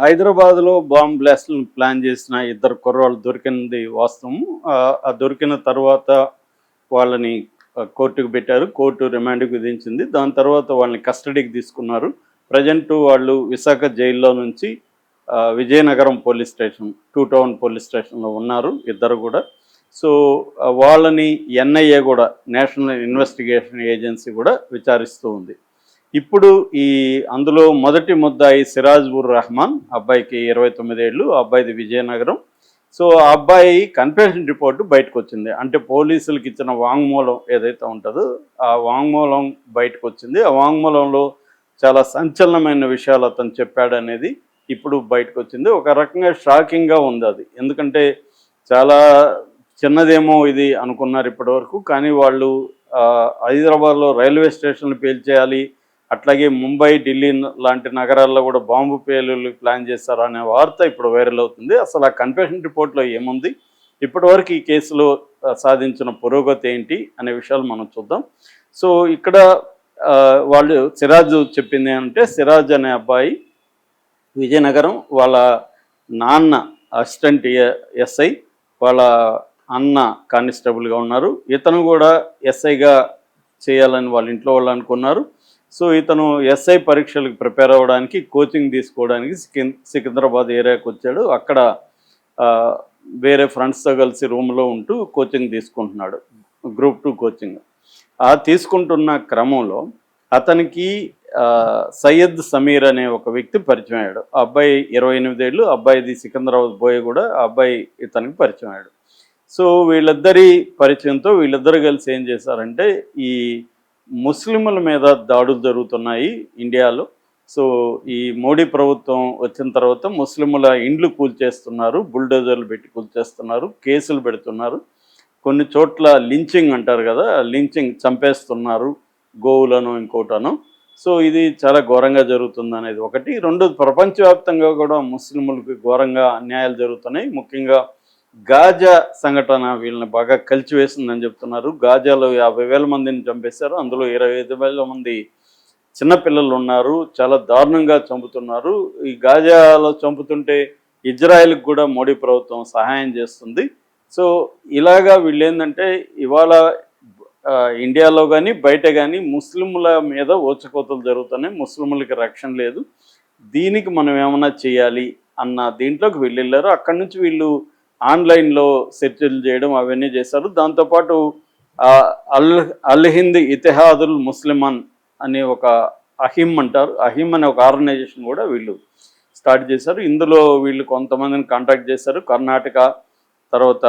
హైదరాబాద్‌లో bomb బ్లాస్ట్‌లను plan చేసిన ఇద్దరు కుర్రోళ్ళు దొరికింది వాస్తవం. ఆ దొరికిన తర్వాత వాళ్ళని కోర్టుకు పెట్టారు. కోర్టు రిమాండ్‌కి విధించింది. దాని తర్వాత వాళ్ళని కస్టడీకి తీసుకున్నారు. ప్రెజెంట్ వాళ్ళు విశాఖ జైల్లో నుంచి Vizianagaram police station, two town police స్టేషన్‌లో ఉన్నారు ఇద్దరు కూడా. సో, వాళ్ళని ఎన్ఐఏ కూడా, నేషనల్ ఇన్వెస్టిగేషన్ ఏజెన్సీ కూడా విచారిస్తూ ఉంది. ఇప్పుడు అందులో మొదటి ముద్దాయి సిరాజ్ ఉర్ రెహమాన్, అబ్బాయికి 29 ఏళ్ళు, అబ్బాయిది విజయనగరం. సో ఆ అబ్బాయి కన్ఫెషన్ రిపోర్టు బయటకు వచ్చింది. అంటే పోలీసులకు ఇచ్చిన వాంగ్మూలం ఏదైతే ఉంటుందో ఆ వాంగ్మూలం బయటకు వచ్చింది. ఆ వాంగ్మూలంలో చాలా సంచలనమైన విషయాలు అతను చెప్పాడనేది ఇప్పుడు బయటకు వచ్చింది. ఒక రకంగా షాకింగ్గా ఉంది అది. ఎందుకంటే చాలా చిన్నదేమో ఇది అనుకున్నారు ఇప్పటివరకు. కానీ వాళ్ళు హైదరాబాద్లో రైల్వే స్టేషన్లు పేల్చేయాలి, అట్లాగే ముంబై, ఢిల్లీ లాంటి నగరాల్లో కూడా బాంబు పేలుళ్ళు ప్లాన్ చేశారు అనే వార్త ఇప్పుడు వైరల్ అవుతుంది. అసలు ఆ కన్ఫెషన్ రిపోర్ట్లో ఏముంది, ఇప్పటివరకు ఈ కేసులో సాధించిన పురోగతి ఏంటి అనే విషయాలు మనం చూద్దాం. సో ఇక్కడ వాళ్ళు సిరాజ్ చెప్పింది అంటే, సిరాజ్ అనే అబ్బాయి విజయనగరం, వాళ్ళ నాన్న అసిస్టెంట్ ఎస్ఐ, వాళ్ళ అన్న కానిస్టేబుల్గా ఉన్నారు. ఇతను కూడా ఎస్ఐగా చేయాలని వాళ్ళ ఇంట్లో వాళ్ళు అనుకున్నారు. సో ఇతను ఎస్ఐ పరీక్షలకు ప్రిపేర్ అవ్వడానికి, కోచింగ్ తీసుకోవడానికి సికింద్రాబాద్ ఏరియాకి వచ్చాడు. అక్కడ వేరే ఫ్రెండ్స్తో కలిసి రూమ్లో ఉంటూ కోచింగ్ తీసుకుంటున్నాడు, గ్రూప్ 2 కోచింగ్. తీసుకుంటున్న క్రమంలో అతనికి సయ్యద్ సమీర్ అనే ఒక వ్యక్తి పరిచయం అయ్యాడు. ఆ అబ్బాయి 28 ఏళ్ళు, అబ్బాయిది సికింద్రాబాద్ బోయ్ కూడా, ఆ అబ్బాయి ఇతనికి పరిచయం అయ్యాడు. సో వీళ్ళిద్దరి పరిచయంతో వీళ్ళిద్దరు కలిసి ఏం చేశారంటే, ఈ ముస్లింల మీద దాడులు జరుగుతున్నాయి ఇండియాలో. సో ఈ మోడీ ప్రభుత్వం వచ్చిన తర్వాత ముస్లింల ఇండ్లు కూల్చేస్తున్నారు, బుల్డోజర్లు పెట్టి కూల్చేస్తున్నారు, కేసులు పెడుతున్నారు. కొన్ని చోట్ల లించింగ్ అంటారు కదా, లించింగ్, చంపేస్తున్నారు గోవులను ఇంకోటను. సో ఇది చాలా ఘోరంగా జరుగుతుంది అనేది ఒకటి. రెండోది, ప్రపంచవ్యాప్తంగా కూడా ముస్లింలకు ఘోరంగా అన్యాయాలు జరుగుతున్నాయి. ముఖ్యంగా గాజా సంఘటన వీళ్ళని బాగా కలిచివేసిందని చెప్తున్నారు. గాజాలో 50,000 మందిని చంపేశారు. అందులో 25,000 మంది చిన్నపిల్లలు ఉన్నారు. చాలా దారుణంగా చంపుతున్నారు. ఈ గాజాలో చంపుతుంటే ఇజ్రాయెల్కి కూడా మోడీ ప్రభుత్వం సహాయం చేస్తుంది. సో ఇలాగా వీళ్ళు ఏంటంటే, ఇవాళ ఇండియాలో కానీ బయట కానీ ముస్లింల మీద ఊచకోతలు జరుగుతున్నాయి. ముస్లింలకి రక్షణ లేదు. దీనికి మనం ఏమైనా చేయాలి అన్న దీంట్లోకి వెళ్ళారు. అక్కడి నుంచి వీళ్ళు ఆన్లైన్లో సెర్చ్లు చేయడం అవన్నీ చేశారు. దాంతోపాటు అల్ హింద్ ఇతిహాదుల్ ముస్లిమాన్ అనే ఒక అహిం అంటారు, అహిం అనే ఒక ఆర్గనైజేషన్ కూడా వీళ్ళు స్టార్ట్ చేశారు. ఇందులో వీళ్ళు కొంతమందిని కాంటాక్ట్ చేశారు. కర్ణాటక, తర్వాత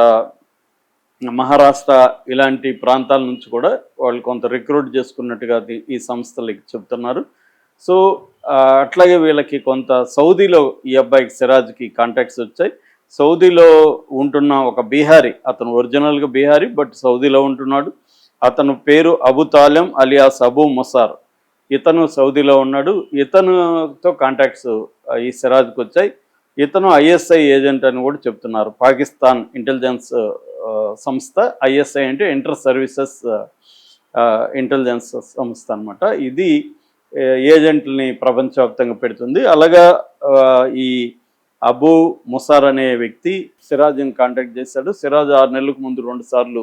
మహారాష్ట్ర ఇలాంటి ప్రాంతాల నుంచి కూడా వాళ్ళు కొంత రిక్రూట్ చేసుకున్నట్టుగా ఈ సంస్థలకి చెప్తున్నారు. సో అట్లాగే వీళ్ళకి కొంత సౌదీలో ఈ అబ్బాయికి సిరాజ్కి కాంటాక్ట్స్ వచ్చాయి. సౌదీలో ఉంటున్న ఒక బీహారీ, అతను ఒరిజినల్గా బీహారీ బట్ సౌదీలో ఉంటున్నాడు. అతను పేరు అబు తాలెం అలియాస్ అబు ముసార్. ఇతను సౌదీలో ఉన్నాడు. ఇతనుతో కాంటాక్ట్స్ ఈ సిరాజ్కి వచ్చాయి. ఇతను ఐఎస్ఐ ఏజెంట్ అని కూడా చెప్తున్నారు. పాకిస్తాన్ ఇంటెలిజెన్స్ సంస్థ. ఐఎస్ఐ అంటే ఇంటర్ సర్వీసెస్ ఇంటెలిజెన్స్ సంస్థ అనమాట. ఇది ఏజెంట్లని ప్రపంచవ్యాప్తంగా పెడుతుంది. అలాగా ఈ అబూ ముసార్ అనే వ్యక్తి సిరాజ్ని కాంటాక్ట్ చేశాడు. సిరాజ్ 6 నెలలకు ముందు 2 సార్లు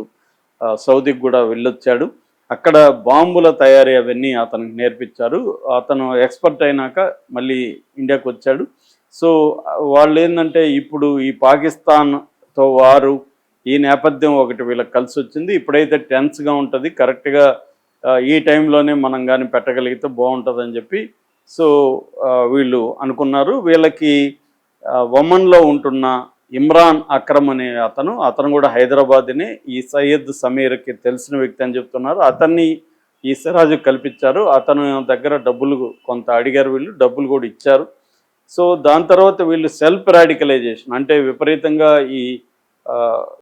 సౌదీకి కూడా వెళ్ళొచ్చాడు. అక్కడ బాంబుల తయారీ అవన్నీ అతనికి నేర్పించారు. అతను ఎక్స్పర్ట్ అయినాక మళ్ళీ ఇండియాకి వచ్చాడు. సో వాళ్ళు ఏంటంటే, ఇప్పుడు ఈ పాకిస్తాన్తో వారు, ఈ నేపథ్యం ఒకటి వీళ్ళకి కలిసి వచ్చింది. ఇప్పుడైతే టెన్స్గా ఉంటుంది, కరెక్ట్గా ఈ టైంలోనే మనం కానీ పెట్టగలిగితే బాగుంటుందని చెప్పి సో వీళ్ళు అనుకున్నారు. వీళ్ళకి ఒమన్లో ఉంటున్న ఇమ్రాన్ అక్రమ్ అనే అతను కూడా హైదరాబాద్ని, ఈ సయ్యద్ సమీర్కి తెలిసిన వ్యక్తి అని చెప్తున్నారు. అతన్ని ఈ సిరాజు కల్పించారు. అతను దగ్గర డబ్బులు కొంత అడిగారు, వీళ్ళు డబ్బులు కూడా ఇచ్చారు. సో దాని తర్వాత వీళ్ళు సెల్ఫ్ రాడికలైజేషన్ అంటే విపరీతంగా ఈ